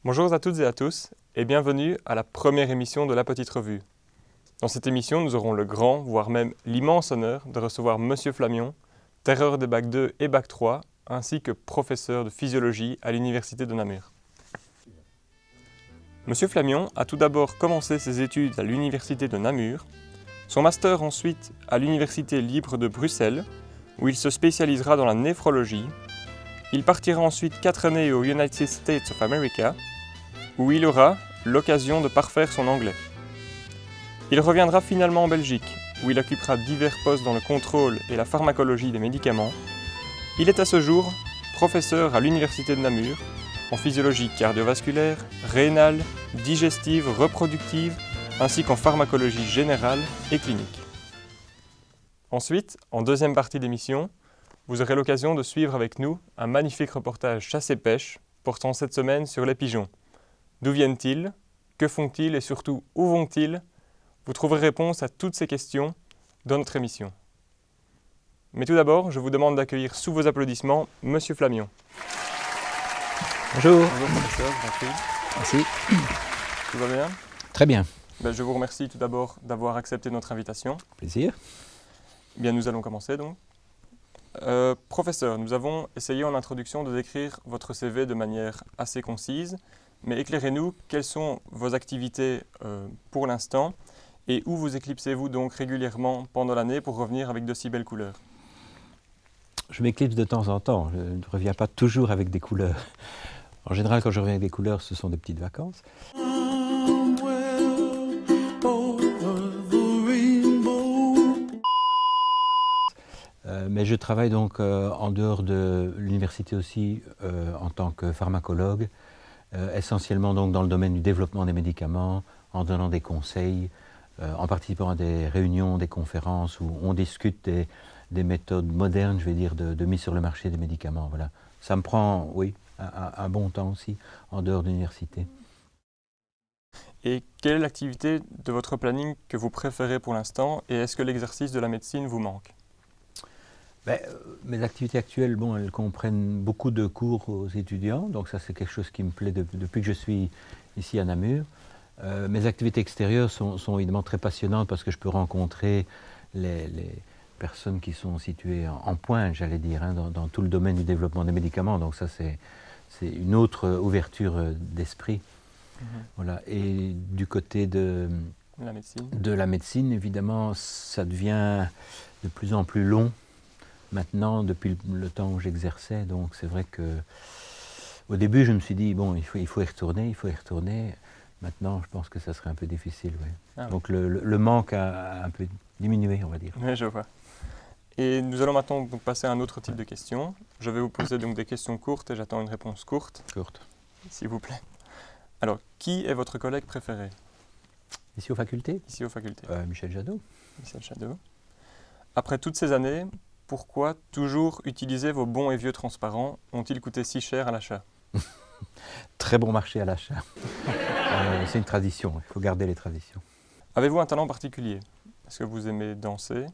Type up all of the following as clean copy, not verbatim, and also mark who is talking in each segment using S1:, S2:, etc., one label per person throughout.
S1: Bonjour à toutes et à tous et bienvenue à la première émission de La Petite Revue. Dans cette émission, nous aurons le grand, voire même l'immense honneur de recevoir Monsieur Flamion, terreur des Bac 2 et Bac 3, ainsi que professeur de physiologie à l'Université de Namur. Monsieur Flamion a tout d'abord commencé ses études à l'Université de Namur, son master ensuite à l'Université libre de Bruxelles, où il se spécialisera dans la néphrologie. Il partira ensuite 4 années aux United States of America, où il aura l'occasion de parfaire son anglais. Il reviendra finalement en Belgique, où il occupera divers postes dans le contrôle et la pharmacologie des médicaments. Il est à ce jour professeur à l'Université de Namur, en physiologie cardiovasculaire, rénale, digestive, reproductive, ainsi qu'en pharmacologie générale et clinique. Ensuite, en deuxième partie d'émission, vous aurez l'occasion de suivre avec nous un magnifique reportage chasse et pêche portant cette semaine sur les pigeons. D'où viennent-ils? Que font-ils? Et surtout, où vont-ils? Vous trouverez réponse à toutes ces questions dans notre émission. Mais tout d'abord, je vous demande d'accueillir sous vos applaudissements Monsieur Flamion.
S2: Bonjour.
S1: Bonjour professeur, tranquille.
S2: Merci.
S1: Tout va bien?
S2: Très bien.
S1: Je vous remercie tout d'abord d'avoir accepté notre invitation.
S2: Plaisir.
S1: Bien, nous allons commencer donc. Professeur, nous avons essayé en introduction de décrire votre CV de manière assez concise, mais éclairez-nous, quelles sont vos activités pour l'instant et où vous éclipsez-vous donc régulièrement pendant l'année pour revenir avec de si belles couleurs?
S2: Je m'éclipse de temps en temps. Je ne reviens pas toujours avec des couleurs. En général, quand je reviens avec des couleurs, ce sont des petites vacances. Mais je travaille donc en dehors de l'université aussi en tant que pharmacologue, essentiellement donc dans le domaine du développement des médicaments, en donnant des conseils, en participant à des réunions, des conférences où on discute des méthodes modernes, je vais dire, de mise sur le marché des médicaments. Voilà. Ça me prend, oui, un bon temps aussi en dehors de l'université.
S1: Et quelle est l'activité de votre planning que vous préférez pour l'instant et est-ce que l'exercice de la médecine vous manque?
S2: Mes activités actuelles, elles comprennent beaucoup de cours aux étudiants, donc ça c'est quelque chose qui me plaît depuis que je suis ici à Namur. Mes activités extérieures sont évidemment très passionnantes parce que je peux rencontrer les personnes qui sont situées en pointe, j'allais dire, dans tout le domaine du développement des médicaments, donc ça c'est une autre ouverture d'esprit. Voilà. Et du côté de la médecine, évidemment, ça devient de plus en plus long. Maintenant, depuis le temps où j'exerçais, donc c'est vrai que au début, je me suis dit, il faut y retourner. Maintenant, je pense que ça serait un peu difficile. Ouais.
S1: Ah oui.
S2: Donc le manque a un peu diminué, on va dire.
S1: Oui, je vois. Et nous allons maintenant donc passer à un autre type de questions. Je vais vous poser donc des questions courtes et j'attends une réponse courte.
S2: Courte.
S1: S'il vous plaît. Alors, qui est votre collègue préféré?
S2: Ici aux facultés?
S1: Ici aux facultés.
S2: Michel Jadot.
S1: Michel Jadot. Après toutes ces années, pourquoi toujours utiliser vos bons et vieux transparents? Ont-ils coûté si cher à l'achat?
S2: Très bon marché à l'achat. C'est une tradition, il faut garder les traditions.
S1: Avez-vous un talent particulier? Est-ce que vous aimez danser?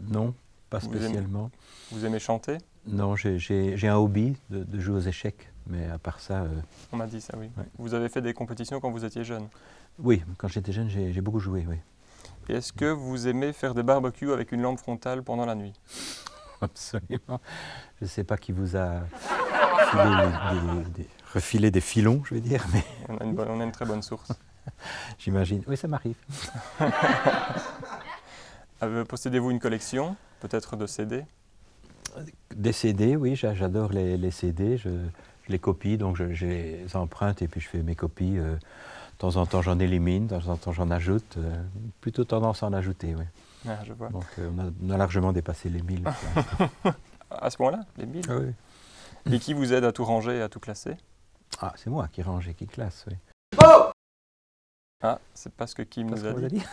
S2: Non, pas spécialement.
S1: Vous aimez chanter?
S2: Non, j'ai un hobby de jouer aux échecs, mais à part ça...
S1: On m'a dit ça, oui.
S2: Ouais.
S1: Vous avez fait des compétitions quand vous étiez jeune?
S2: Oui, quand j'étais jeune, j'ai beaucoup joué, oui.
S1: Et est-ce que vous aimez faire des barbecues avec une lampe frontale pendant la nuit?
S2: Absolument. Je ne sais pas qui vous a refilé des filons, je vais dire, mais...
S1: On a une très bonne source.
S2: J'imagine. Oui, ça m'arrive.
S1: Possédez-vous une collection, peut-être de CD?
S2: Des CD, oui, j'adore les CD. Je les copie, donc je les emprunte et puis je fais mes copies. De temps en temps, j'en élimine, de temps en temps, j'en ajoute. Plutôt tendance à en ajouter, oui.
S1: Ah, je vois.
S2: Donc, on a largement dépassé les 1000.
S1: À ce moment-là, les 1000?
S2: Ah, oui.
S1: Et qui vous aide à tout ranger et à tout classer?
S2: Ah, c'est moi qui range et qui classe, oui.
S1: Ah, c'est pas ce que Kim nous a dit.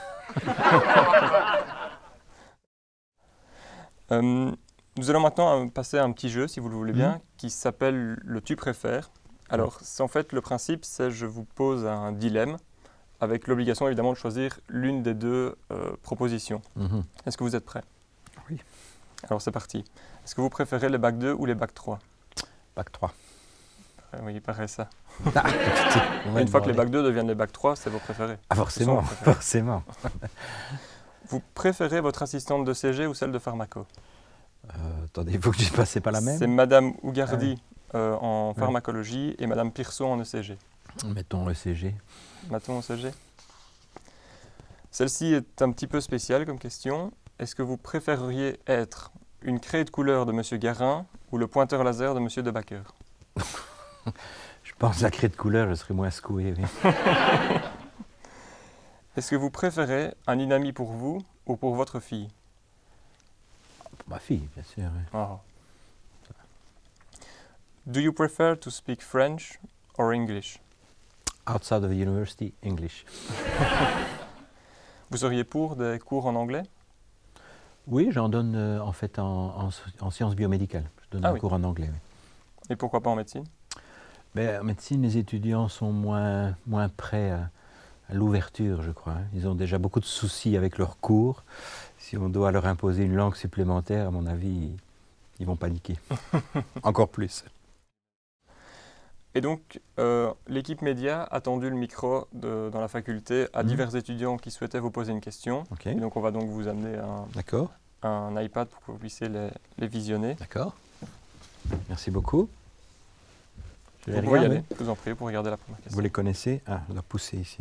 S1: Nous allons maintenant passer à un petit jeu, si vous le voulez bien, qui s'appelle le tu préfères. Alors, en fait, le principe, c'est je vous pose un dilemme avec l'obligation évidemment de choisir l'une des deux propositions. Est-ce que vous êtes prêts?
S2: Oui.
S1: Alors, c'est parti. Est-ce que vous préférez les bac 2 ou les bac 3?
S2: Bac 3.
S1: Oui, il paraît ça.
S2: Ah, écoutez, on va
S1: Une fois que les
S2: demander.
S1: bacs 2 deviennent les bacs 3, c'est vos préférés.
S2: Ah, forcément,
S1: vos préférés.
S2: forcément.
S1: Vous préférez votre assistante de CG ou celle de pharmaco?
S2: Attendez, il faut que je passe pas la même.
S1: C'est Madame Ougardi en
S2: Ouais.
S1: pharmacologie et Madame Pirceau en ECG.
S2: Mettons le CG.
S1: Mettons ECG. Celle-ci est un petit peu spéciale comme question. Est-ce que vous préféreriez être une craie de couleur de Monsieur Garin ou le pointeur laser de Monsieur De Backer?
S2: Je pense la craie de couleur, je serais moins secoué. Oui.
S1: Est-ce que vous préférez un inami pour vous ou pour votre fille?
S2: Pour ma fille, bien sûr. Oui.
S1: Ah. Do you prefer to speak French or English?
S2: Outside of the university, English.
S1: Vous seriez pour des cours en anglais?
S2: Oui, j'en donne en fait en sciences biomédicales. Je donne
S1: Ah
S2: un
S1: oui.
S2: cours en anglais. Oui.
S1: Et pourquoi pas en médecine?
S2: Mais en médecine, les étudiants sont moins prêts à l'ouverture, je crois. Hein. Ils ont déjà beaucoup de soucis avec leurs cours. Si on doit leur imposer une langue supplémentaire, à mon avis, ils vont paniquer. Encore plus.
S1: Et donc, l'équipe média a tendu le micro dans la faculté à divers étudiants qui souhaitaient vous poser une question.
S2: Ok,
S1: Et donc, on va donc vous amener
S2: d'accord,
S1: un iPad pour que vous puissiez les visionner.
S2: d'accord. Merci beaucoup. Je
S1: Vous
S2: les
S1: pouvez y
S2: regarde,
S1: aller,
S2: oui.
S1: je vous en prie, pour regarder la première question.
S2: Vous les connaissez? Ah, on doit pousser ici.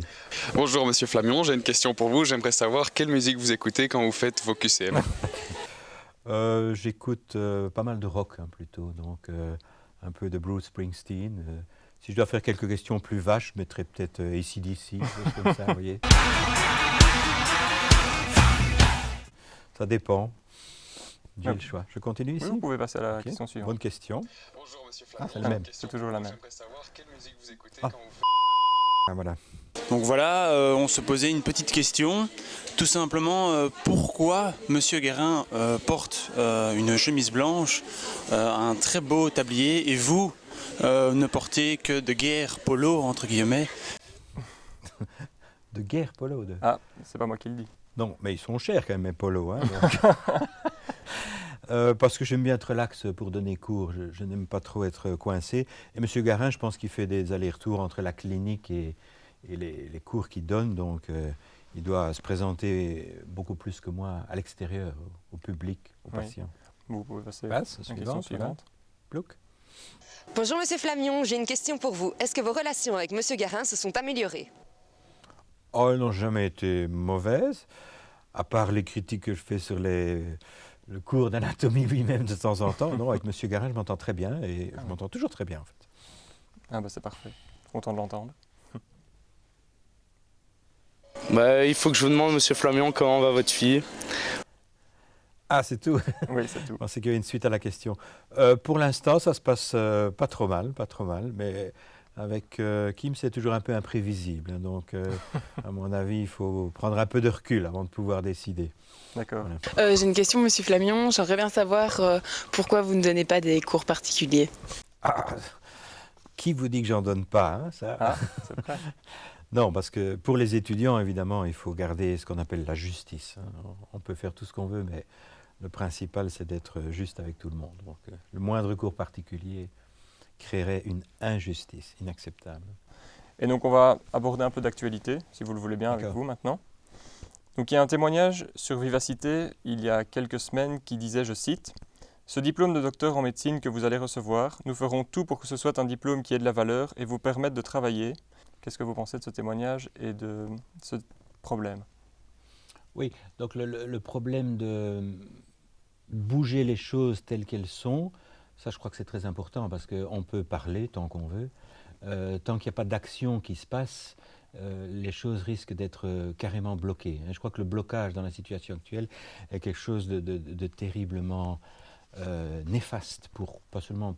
S3: Bonjour Monsieur Flamion, j'ai une question pour vous. J'aimerais savoir quelle musique vous écoutez quand vous faites vos QCM.
S2: J'écoute pas mal de rock hein, plutôt, donc un peu de Bruce Springsteen. Si je dois faire quelques questions plus vaches, je mettrais peut-être AC/DC, des choses comme ça, vous voyez. Ça dépend. J'ai le choix. Je continue
S1: Oui,
S2: ici?
S1: vous pouvez passer à la
S2: Ok.
S1: question suivante.
S2: Bonne question.
S3: Bonjour Monsieur
S2: Ah,
S3: Flamion,
S2: c'est le
S3: j'ai
S2: même.
S3: une question
S1: C'est toujours
S3: pour
S1: la
S3: vous.
S1: même.
S3: J'aimerais savoir quelle musique vous écoutez
S2: Ah.
S3: quand vous
S2: Ah, voilà.
S4: Donc voilà, on se posait une petite question. Tout simplement, pourquoi Monsieur Guérin porte une chemise blanche, un très beau tablier, et vous ne portez que de guerre polo, entre guillemets?
S2: De guerre polo.
S1: Ah, c'est pas moi qui le dis.
S2: Non, mais ils sont chers quand même, mes polos. Hein, donc. Parce que j'aime bien être relax pour donner cours. Je n'aime pas trop être coincé. Et M. Garin, je pense qu'il fait des allers-retours entre la clinique et les cours qu'il donne. Donc, il doit se présenter beaucoup plus que moi à l'extérieur, au public, aux
S1: Oui.
S2: patients.
S1: Vous pouvez passer
S2: Passe,
S1: à la question
S2: suivante,
S1: suivante.
S2: Plouc.
S5: Bonjour Monsieur Flamion, j'ai une question pour vous. Est-ce que vos relations avec Monsieur Garin se sont améliorées?
S2: Oh, elles n'ont jamais été mauvaises, à part les critiques que je fais sur le cours d'anatomie lui-même de temps en temps. Non, avec M. Garin, je m'entends très bien et je m'entends toujours très bien en fait.
S1: Ah bah c'est parfait. Content de l'entendre.
S6: Il faut que je vous demande, Monsieur Flamion, comment va votre fille?
S2: Ah, c'est tout.
S1: Oui, c'est tout.
S2: Je pensais qu'il y avait une suite à la question. Pour l'instant, ça se passe pas trop mal, mais avec Kim, c'est toujours un peu imprévisible. Hein, donc, à mon avis, il faut prendre un peu de recul avant de pouvoir décider.
S1: D'accord.
S2: Voilà.
S7: J'ai une question, Monsieur Flamion. J'aimerais bien savoir pourquoi vous ne donnez pas des cours particuliers.
S2: Ah, qui vous dit que j'en donne pas hein, ça
S1: Ah, c'est prêt.
S2: Non, parce que pour les étudiants, évidemment, il faut garder ce qu'on appelle la justice. Hein. On peut faire tout ce qu'on veut, mais le principal, c'est d'être juste avec tout le monde. Donc, le moindre cours particulier créerait une injustice inacceptable.
S1: Et donc on va aborder un peu d'actualité, si vous le voulez bien, avec
S2: D'accord.
S1: vous maintenant. Donc il y a un témoignage sur Vivacité il y a quelques semaines qui disait, je cite, « Ce diplôme de docteur en médecine que vous allez recevoir, nous ferons tout pour que ce soit un diplôme qui ait de la valeur et vous permette de travailler. » Qu'est-ce que vous pensez de ce témoignage et de ce problème?
S2: Oui, donc le problème de bouger les choses telles qu'elles sont, ça je crois que c'est très important parce qu'on peut parler tant qu'on veut. Tant qu'il n'y a pas d'action qui se passe, les choses risquent d'être carrément bloquées. Je crois que le blocage dans la situation actuelle est quelque chose de terriblement néfaste, pas seulement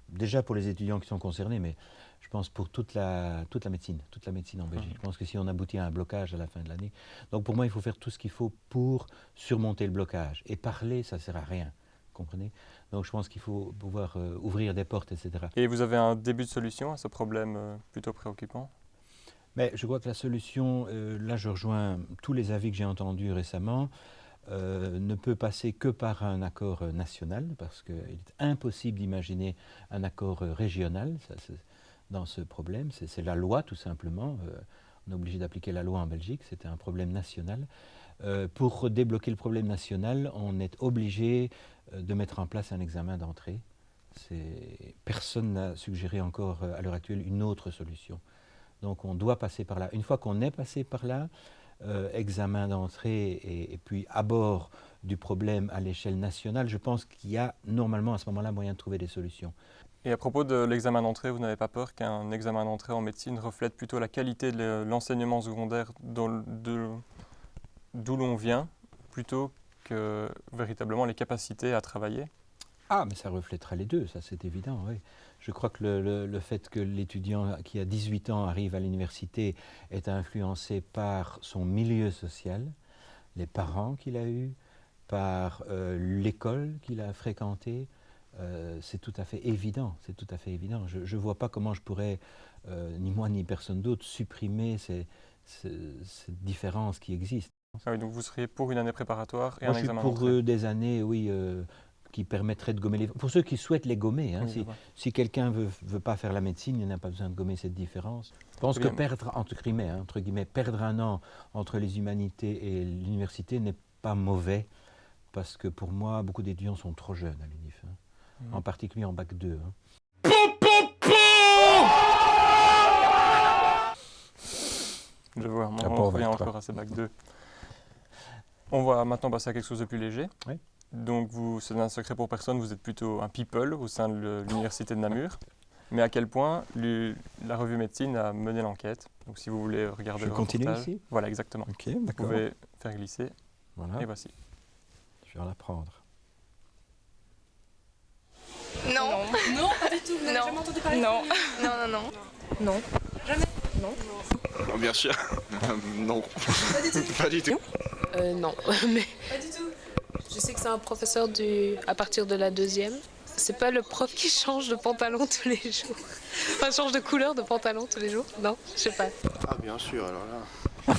S2: déjà pour les étudiants qui sont concernés, mais je pense pour toute la médecine en Belgique. Je pense que si on aboutit à un blocage à la fin de l'année, donc pour moi il faut faire tout ce qu'il faut pour surmonter le blocage. Et parler, ça ne sert à rien, vous comprenez? Donc je pense qu'il faut pouvoir ouvrir des portes, etc.
S1: Et vous avez un début de solution à ce problème plutôt préoccupant?
S2: Mais je crois que la solution, là je rejoins tous les avis que j'ai entendus récemment, ne peut passer que par un accord national, parce qu'il est impossible d'imaginer un accord régional dans ce problème. C'est la loi, tout simplement. On est obligé d'appliquer la loi en Belgique, c'était un problème national. Pour débloquer le problème national, on est obligé de mettre en place un examen d'entrée. Personne n'a suggéré encore à l'heure actuelle une autre solution. Donc on doit passer par là. Une fois qu'on est passé par là, examen d'entrée et puis abord du problème à l'échelle nationale, je pense qu'il y a normalement à ce moment-là moyen de trouver des solutions.
S1: Et à propos de l'examen d'entrée, vous n'avez pas peur qu'un examen d'entrée en médecine reflète plutôt la qualité de l'enseignement secondaire d'où l'on vient, plutôt que véritablement les capacités à travailler?
S2: Ah, mais ça reflètera les deux, ça c'est évident, oui. Je crois que le fait que l'étudiant qui a 18 ans arrive à l'université est influencé par son milieu social, les parents qu'il a eus, par l'école qu'il a fréquentée, c'est tout à fait évident, c'est tout à fait évident. Je ne vois pas comment je pourrais, ni moi ni personne d'autre, supprimer cette différence qui existe.
S1: Ah oui, donc vous seriez pour une année préparatoire et
S2: Moi,
S1: un examen
S2: je suis
S1: d'entrée?
S2: pour des années, oui, qui permettraient de gommer les... Pour ceux qui souhaitent les gommer, hein,
S1: Oui,
S2: si quelqu'un ne veut pas faire la médecine, il n'a pas besoin de gommer cette différence. Je pense que perdre, entre guillemets, perdre un an entre les humanités et l'université n'est pas mauvais, parce que pour moi, beaucoup d'étudiants sont trop jeunes à l'UNIF, en particulier en bac 2.
S1: Je vois, on revient encore à ces bac 2. On va maintenant passer à quelque chose de plus léger.
S2: Oui.
S1: Donc, c'est un secret pour personne, vous êtes plutôt un people au sein de l'université de Namur. Mais à quel point la revue médecine a mené l'enquête. Donc, si vous voulez regarder le reportage...
S2: continue ici?
S1: Voilà, exactement.
S2: Ok,
S1: Vous
S2: d'accord.
S1: pouvez faire glisser.
S2: Voilà.
S1: Et voici.
S2: Je vais en apprendre.
S8: Non.
S9: Non, pas du tout. Vous n'avez jamais entendu parler?
S8: Non. Non.
S9: Non.
S8: Jamais.
S9: Non.
S3: Oh, bien sûr. Non.
S9: Pas du tout.
S3: Pas du tout.
S7: Non, mais
S9: Pas du tout.
S7: je sais que c'est un professeur à partir de la 2e. C'est pas le prof qui change de pantalon tous les jours. Enfin, change de couleur de pantalon tous les jours? Non, je sais pas.
S10: Ah bien sûr, alors là.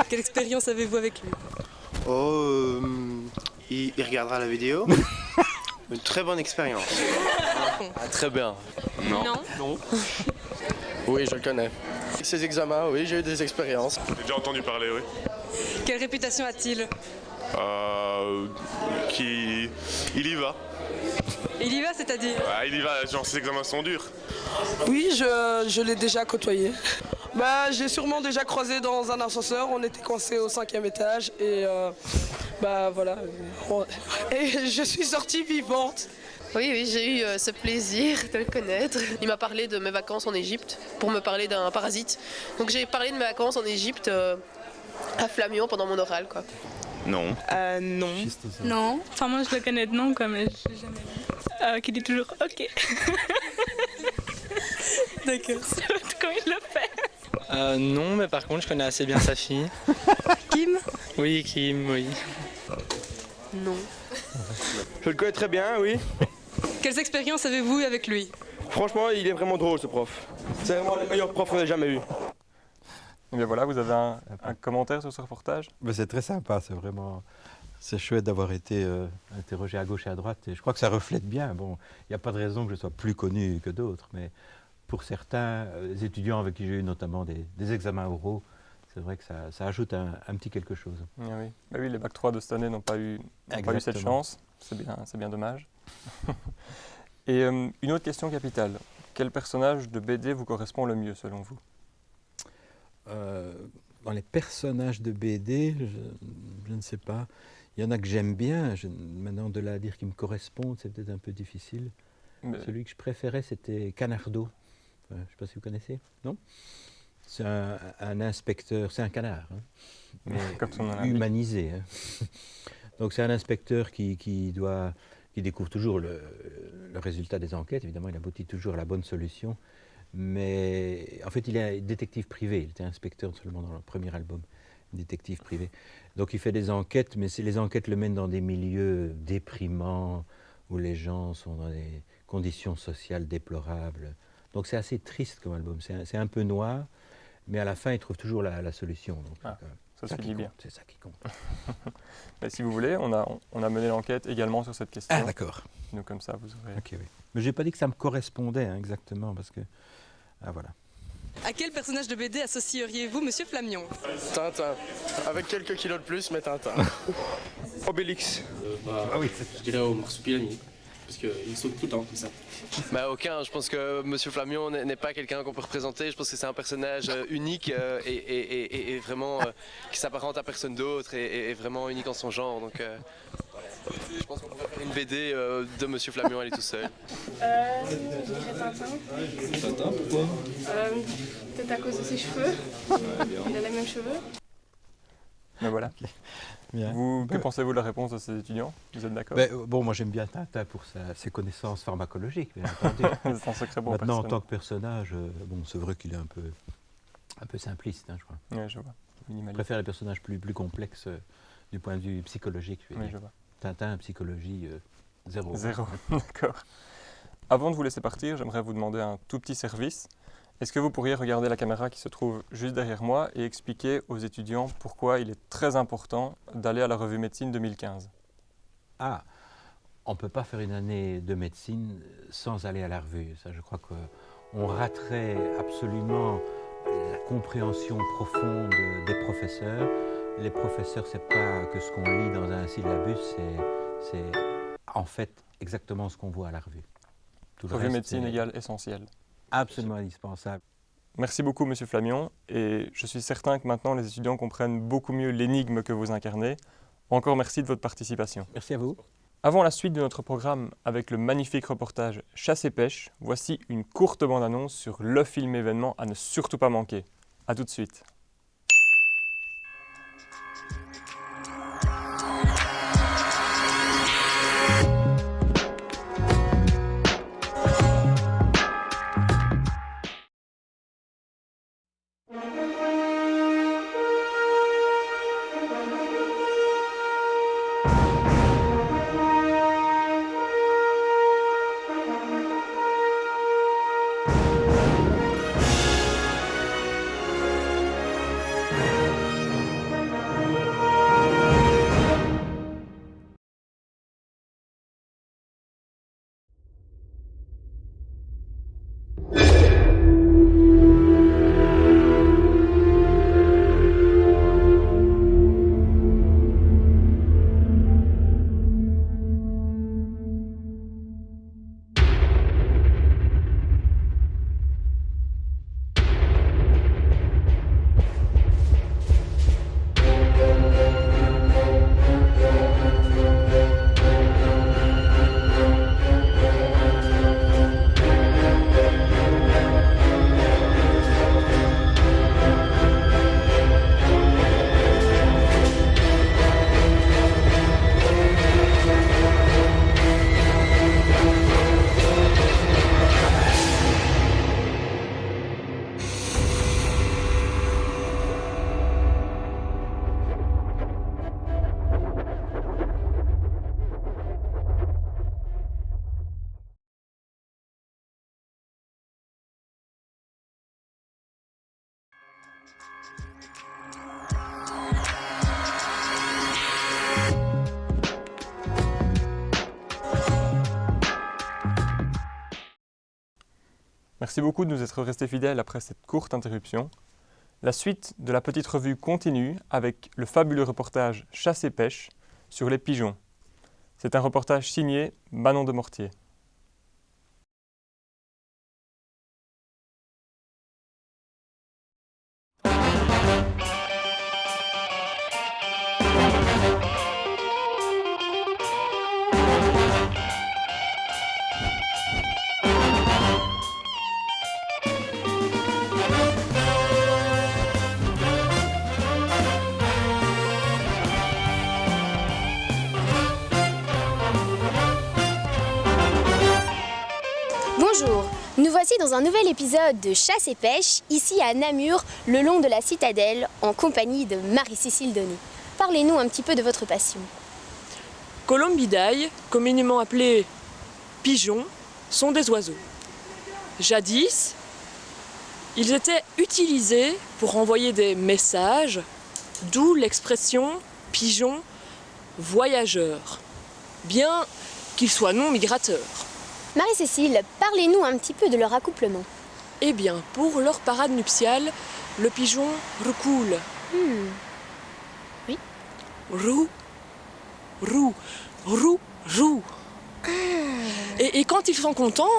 S9: Quelle expérience avez-vous avec lui?
S10: Oh, il regardera la vidéo. Une très bonne expérience.
S6: Ah, très bien.
S3: Non.
S6: Non. Oui, je le connais. Ces examens, oui, j'ai eu des expériences.
S11: J'ai déjà entendu parler, oui.
S9: Quelle réputation a-t-il?
S11: Il y va.
S9: Il y va, c'est-à-dire?
S11: Ah, il y va, genre ces examens sont durs.
S12: Oui, je l'ai déjà côtoyé. J'ai sûrement déjà croisé dans un ascenseur, on était coincés au 5e étage et voilà. Et je suis sortie vivante.
S8: Oui, j'ai eu ce plaisir de le connaître. Il m'a parlé de mes vacances en Égypte pour me parler d'un parasite. Donc j'ai parlé de mes vacances en Égypte à Flamion pendant mon oral, quoi.
S11: Non.
S12: Non.
S9: Non. Enfin, moi, je le connais de nom, mais je l'ai jamais vu. Qui dit toujours OK. D'accord. Comment il le fait?
S6: Non, mais par contre, je connais assez bien sa fille.
S9: Kim?
S6: Oui, Kim, oui.
S8: Non.
S6: Je le connais très bien, oui.
S9: Quelles expériences avez-vous eu avec lui?
S6: Franchement, il est vraiment drôle, ce prof. C'est vraiment le meilleur prof qu'on ait jamais eu.
S1: Et bien voilà, vous avez un commentaire sur ce reportage?
S2: C'est très sympa, c'est chouette d'avoir été interrogé à gauche et à droite. Et je crois que ça reflète bien. Bon, il n'y a pas de raison que je sois plus connu que d'autres, mais pour certains étudiants avec qui j'ai eu notamment des examens oraux, c'est vrai que ça ajoute un petit quelque chose.
S1: Ah oui. Bah oui, les bac 3 de cette année n'ont pas eu cette chance. C'est bien dommage. Et une autre question capitale. Quel personnage de BD vous correspond le mieux selon vous?
S2: Dans les personnages de BD, je ne sais pas. Il y en a que j'aime bien. Maintenant, de là à dire qu'ils me correspondent, c'est peut-être un peu difficile. Celui que je préférais, c'était Canardo. Je ne sais pas si vous connaissez. Non? C'est un inspecteur, c'est un canard, mais humanisé. Donc c'est un inspecteur qui découvre toujours le résultat des enquêtes. Évidemment, il aboutit toujours à la bonne solution. Mais en fait, il est détective privé. Il était inspecteur seulement dans le premier album, détective privé. Donc il fait des enquêtes, mais les enquêtes le mènent dans des milieux déprimants, où les gens sont dans des conditions sociales déplorables. Donc c'est assez triste comme album. C'est un peu noir, mais à la fin, il trouve toujours la solution. Donc,
S1: Ça se dit bien.
S2: C'est ça qui compte.
S1: Mais si vous voulez, on a mené l'enquête également sur cette question.
S2: Ah d'accord.
S1: Donc comme ça, vous aurez...
S2: Ok, oui. Mais je n'ai pas dit que ça me correspondait exactement, parce que... Ah voilà.
S5: À quel personnage de BD associeriez-vous Monsieur Flamion?
S6: Tintin. Avec quelques kilos de plus, mais Tintin.
S10: Obélix.
S2: Ah oui.
S13: Je dirais au marsupilami, parce qu'il saute tout le temps comme ça.
S6: Bah aucun, je pense que Monsieur Flamion n'est pas quelqu'un qu'on peut représenter, je pense que c'est un personnage unique et vraiment qui s'apparente à personne d'autre et vraiment unique en son genre. Donc je pense qu'on pourrait faire une BD de Monsieur Flamion à lui tout seul.
S9: Je dirais Tintin.
S13: Tintin, pourquoi
S9: Peut-être à cause de ses cheveux. Il a les mêmes cheveux.
S1: Mais voilà.
S2: Bien.
S1: Que pensez-vous de la réponse de ces étudiants? Vous êtes d'accord?
S2: Bon, moi j'aime bien Tintin pour ses connaissances pharmacologiques, bien entendu.
S1: C'est un secret pour
S2: Maintenant, en
S1: personne.
S2: tant que personnage, bon, c'est vrai qu'il est un peu simpliste, hein, je crois.
S1: Oui, je vois.
S2: Je préfère les personnages plus complexes du point de vue psychologique.
S1: Oui, je vois.
S2: Tintin, psychologie, zéro.
S1: Zéro, d'accord. Avant de vous laisser partir, j'aimerais vous demander un tout petit service. Est-ce que vous pourriez regarder la caméra qui se trouve juste derrière moi et expliquer aux étudiants pourquoi il est très important d'aller à la revue médecine 2015?
S2: Ah, on ne peut pas faire une année de médecine sans aller à la revue. Ça, je crois qu'on raterait absolument la compréhension profonde des professeurs. Les professeurs, ce n'est pas que ce qu'on lit dans un syllabus, c'est en fait exactement ce qu'on voit à la revue. Tout le
S1: Revue
S2: reste,
S1: médecine égale essentiel.
S2: Absolument indispensable.
S1: Merci beaucoup, Monsieur Flamion, et je suis certain que maintenant les étudiants comprennent beaucoup mieux l'énigme que vous incarnez. Encore merci de votre participation.
S2: Merci à vous.
S1: Avant la suite de notre programme avec le magnifique reportage Chasse et pêche, voici une courte bande-annonce sur le film événement à ne surtout pas manquer. A tout de suite. Merci beaucoup de nous être restés fidèles après cette courte interruption. La suite de la petite revue continue avec le fabuleux reportage Chasse et pêche sur les pigeons. C'est un reportage signé Manon de Mortier.
S14: Bonjour, nous voici dans un nouvel épisode de Chasse et pêche, ici à Namur, le long de la citadelle, en compagnie de Marie-Cécile Denis. Parlez-nous un petit peu de votre passion.
S15: Columbidae, communément appelés pigeons, sont des oiseaux. Jadis, ils étaient utilisés pour envoyer des messages d'où l'expression pigeon voyageur, bien qu'il soit non migrateur.
S14: Marie-Cécile, parlez-nous un petit peu de leur accouplement.
S15: Eh bien, pour leur parade nuptiale, le pigeon recoule.
S14: Oui.
S15: Roux, roux, roux, roux. Et quand ils sont contents,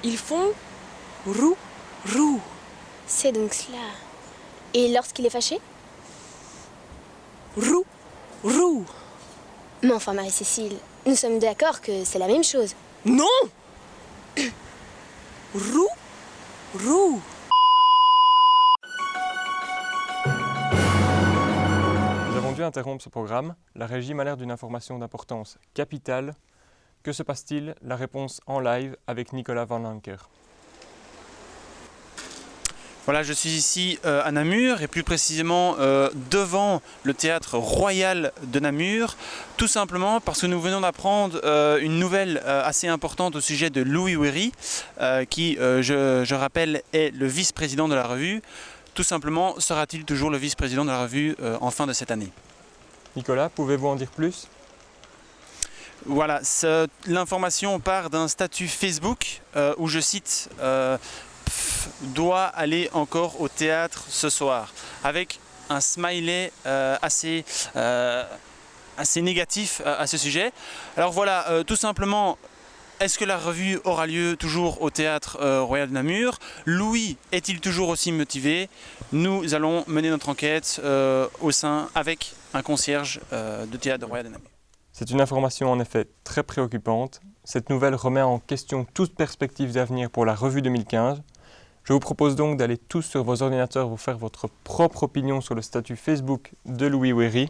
S15: ils font roux, roux.
S14: C'est donc cela. Et lorsqu'il est fâché?
S15: Roux, roux.
S14: Mais enfin, Marie-Cécile, nous sommes d'accord que c'est la même chose.
S15: Non. Roux, roux.
S1: Nous avons dû interrompre ce programme. La régie m'a l'air d'une information d'importance capitale. Que se passe-t-il? La réponse en live avec Nicolas Van Lancker.
S4: Voilà, je suis ici à Namur et plus précisément devant le théâtre royal de Namur, tout simplement parce que nous venons d'apprendre une nouvelle assez importante au sujet de Louis Wéry, qui, je rappelle, est le vice-président de la revue. Tout simplement, sera-t-il toujours le vice-président de la revue en fin de cette année? Nicolas, pouvez-vous en dire plus? Voilà, l'information part d'un statut Facebook où je cite doit aller encore au théâtre ce soir, avec un smiley assez négatif à ce sujet. Alors voilà, tout simplement, est-ce que la revue aura lieu toujours au théâtre royal de Namur? Louis est-il toujours aussi motivé? Nous allons mener notre enquête au sein avec un concierge de théâtre royal de Namur. C'est une information en effet très préoccupante. Cette nouvelle remet en question toute perspective d'avenir pour la revue 2015. Je vous propose donc d'aller tous sur vos ordinateurs vous faire votre propre opinion sur le statut Facebook de Louis Wéry.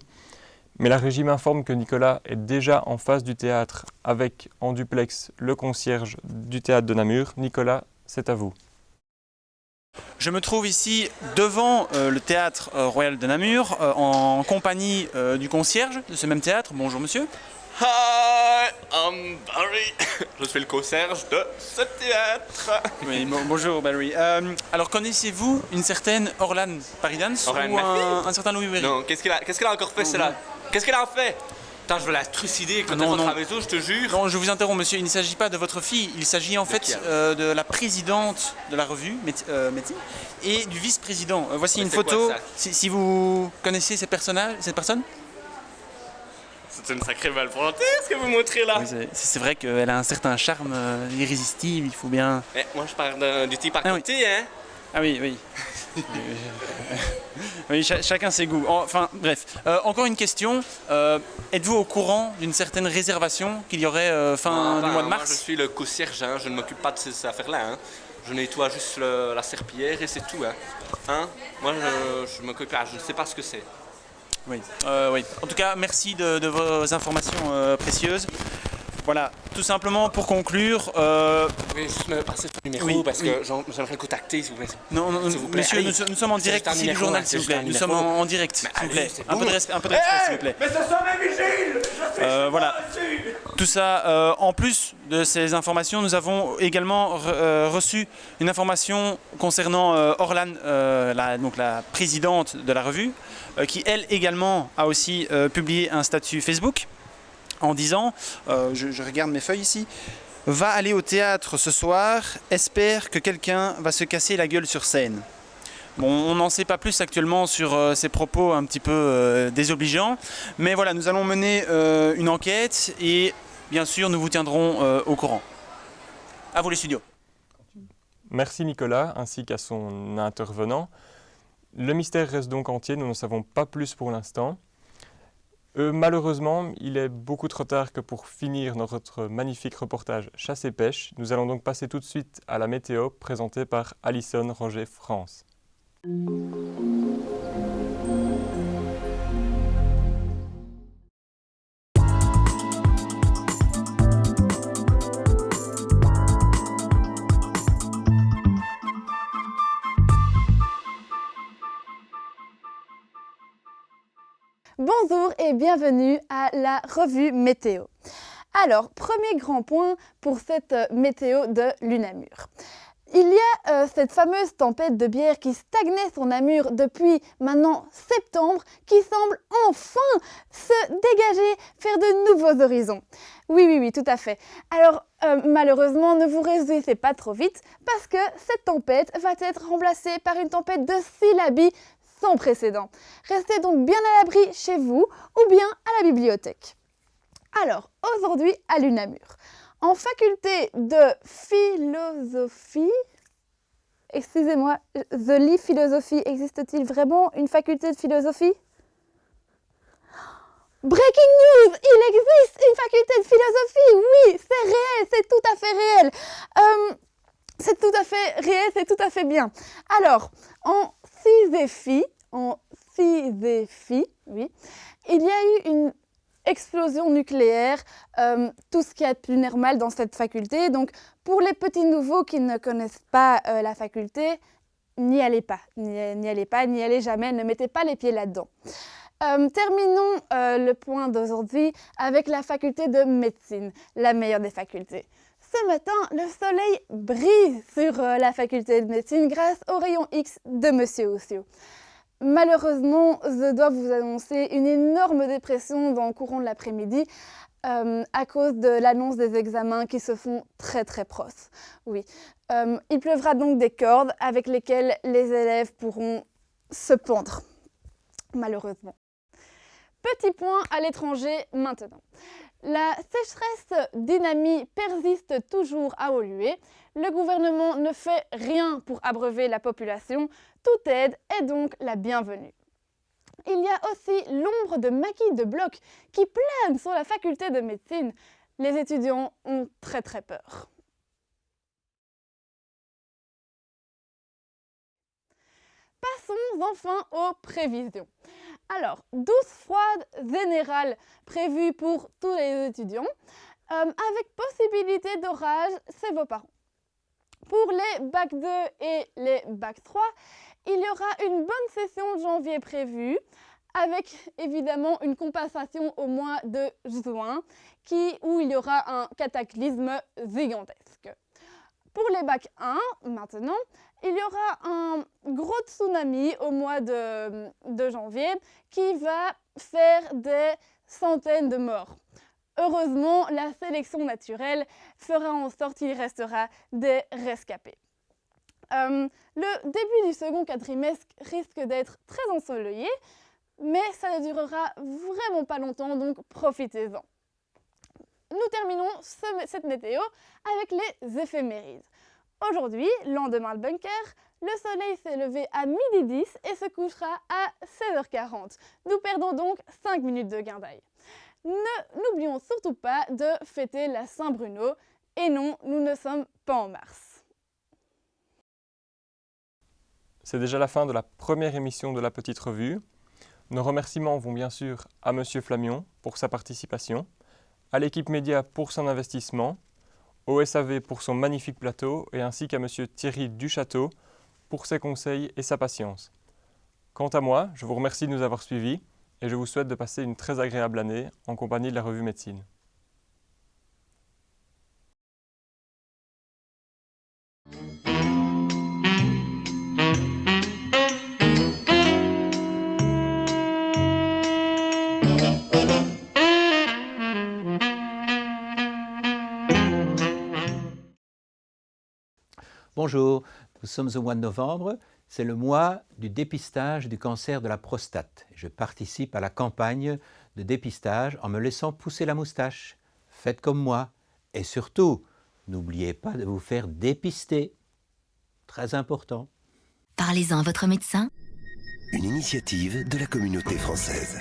S4: Mais la régie m'informe que Nicolas est déjà en face du théâtre avec en duplex le concierge du théâtre de Namur. Nicolas, c'est à vous. Je me trouve ici devant le théâtre royal de Namur en compagnie du concierge de ce même théâtre. Bonjour monsieur.
S16: Hi, I'm Barry. Je suis le concierge de ce théâtre.
S4: Oui, bonjour Barry. Alors connaissez-vous une certaine Orlane Paridance ou un certain Louis Wéry?
S16: Non, qu'est-ce qu'elle a encore fait celle-là? Qu'est-ce qu'elle a fait? Putain, je vais la trucider quand elle rentre à la maison, je te jure.
S4: Non, je vous interromps monsieur, il ne s'agit pas de votre fille, il s'agit en fait de la présidente de la revue, Médecine, et du vice-président. Voici une photo, si vous connaissez cette personne.
S16: C'est une sacrée balle pour l'enterre, ce que vous montrez là.
S4: Oui, c'est vrai qu'elle a un certain charme irrésistible, il faut bien...
S16: Mais moi je parle du type à côté, hein.
S4: Ah oui, oui. Oui, chacun ses goûts. Enfin, bref. Encore une question. Êtes-vous au courant d'une certaine réservation qu'il y aurait fin du mois de mars?
S16: Moi, je suis le concierge, hein. Je ne m'occupe pas de ces affaires-là. Hein. Je nettoie juste la serpillière et c'est tout. Hein. Moi, je m'occupe pas. Je ne sais pas ce que c'est.
S4: Oui. Oui. En tout cas, merci de vos informations précieuses. Voilà, tout simplement pour conclure...
S16: Oui, juste me passer ton numéro parce que j'aimerais le contacter, s'il vous plaît.
S4: Non, monsieur, nous sommes en direct ici du journal, s'il vous plaît. Nous sommes en direct, s'il vous plaît. Un peu de respect, s'il vous plaît.
S16: Mais ce sont mes vigiles.
S4: Voilà. Tout ça, en plus de ces informations, nous avons également reçu une information concernant Orlane, donc la présidente de la revue, qui elle également a aussi publié un statut Facebook en disant, je regarde mes feuilles ici, va aller au théâtre ce soir, espère que quelqu'un va se casser la gueule sur scène. Bon, on n'en sait pas plus actuellement sur ces propos un petit peu désobligeants, mais voilà, nous allons mener une enquête et bien sûr nous vous tiendrons au courant. À vous les studios.
S1: Merci Nicolas ainsi qu'à son intervenant. Le mystère reste donc entier, nous ne savons pas plus pour l'instant. Malheureusement, il est beaucoup trop tard que pour finir notre magnifique reportage Chasse et Pêche. Nous allons donc passer tout de suite à la météo présentée par Alison Roger France.
S17: Bonjour et bienvenue à la revue météo. Alors, premier grand point pour cette météo de l'UNAMUR. Il y a cette fameuse tempête de bière qui stagnait sur Namur depuis maintenant septembre, qui semble enfin se dégager, faire de nouveaux horizons. Oui, tout à fait. Alors, malheureusement, ne vous réjouissez pas trop vite, parce que cette tempête va être remplacée par une tempête de syllabie sans précédent. Restez donc bien à l'abri chez vous, ou bien à la bibliothèque. Alors, aujourd'hui à l'UNAMUR, en faculté de philosophie, excusez-moi, The Lee Philosophie, existe-t-il vraiment une faculté de philosophie? Breaking news! Il existe une faculté de philosophie! Oui, c'est réel, c'est tout à fait réel. C'est tout à fait réel, c'est tout à fait bien. Alors, en Sisyphie, oui, il y a eu une explosion nucléaire, tout ce qui est plus normal dans cette faculté. Donc, pour les petits nouveaux qui ne connaissent pas la faculté, n'y allez pas, n'y allez jamais, ne mettez pas les pieds là-dedans. Terminons le point d'aujourd'hui avec la faculté de médecine, la meilleure des facultés. Ce matin, le soleil brille sur la faculté de médecine grâce au rayon X de Monsieur Ossio. Malheureusement, je dois vous annoncer une énorme dépression dans le courant de l'après-midi à cause de l'annonce des examens qui se font très proches. Oui. Il pleuvra donc des cordes avec lesquelles les élèves pourront se pendre, malheureusement. Petit point à l'étranger maintenant. La sécheresse d'Inami persiste toujours à Woluwe. Le gouvernement ne fait rien pour abreuver la population. Toute aide est donc la bienvenue. Il y a aussi l'ombre de maquis de blocs qui plane sur la faculté de médecine. Les étudiants ont très peur. Passons enfin aux prévisions. Alors, douche froide générale prévue pour tous les étudiants, avec possibilité d'orage chez vos parents. Pour les bac 2 et les bac 3, il y aura une bonne session de janvier prévue, avec évidemment une compensation au mois de juin, où il y aura un cataclysme gigantesque. Pour les bac 1, maintenant, il y aura un gros tsunami au mois de janvier qui va faire des centaines de morts. Heureusement, la sélection naturelle fera en sorte qu'il restera des rescapés. Le début du second quadrimestre risque d'être très ensoleillé, mais ça ne durera vraiment pas longtemps, donc profitez-en. Nous terminons cette météo avec les éphémérides. Aujourd'hui, lendemain de bunker, le soleil s'est levé à 12h10 et se couchera à 16h40. Nous perdons donc 5 minutes de gain d'ail. N'oublions surtout pas de fêter la Saint-Bruno. Et non, nous ne sommes pas en mars.
S1: C'est déjà la fin de la première émission de la Petite Revue. Nos remerciements vont bien sûr à Monsieur Flamion pour sa participation, à l'équipe média pour son investissement, au SAV pour son magnifique plateau et ainsi qu'à Monsieur Thierry Duchâteau pour ses conseils et sa patience. Quant à moi, je vous remercie de nous avoir suivis et je vous souhaite de passer une très agréable année en compagnie de la revue Médecine.
S2: Bonjour, nous sommes au mois de novembre, c'est le mois du dépistage du cancer de la prostate. Je participe à la campagne de dépistage en me laissant pousser la moustache. Faites comme moi et surtout, n'oubliez pas de vous faire dépister. Très important.
S18: Parlez-en à votre médecin.
S19: Une initiative de la communauté française.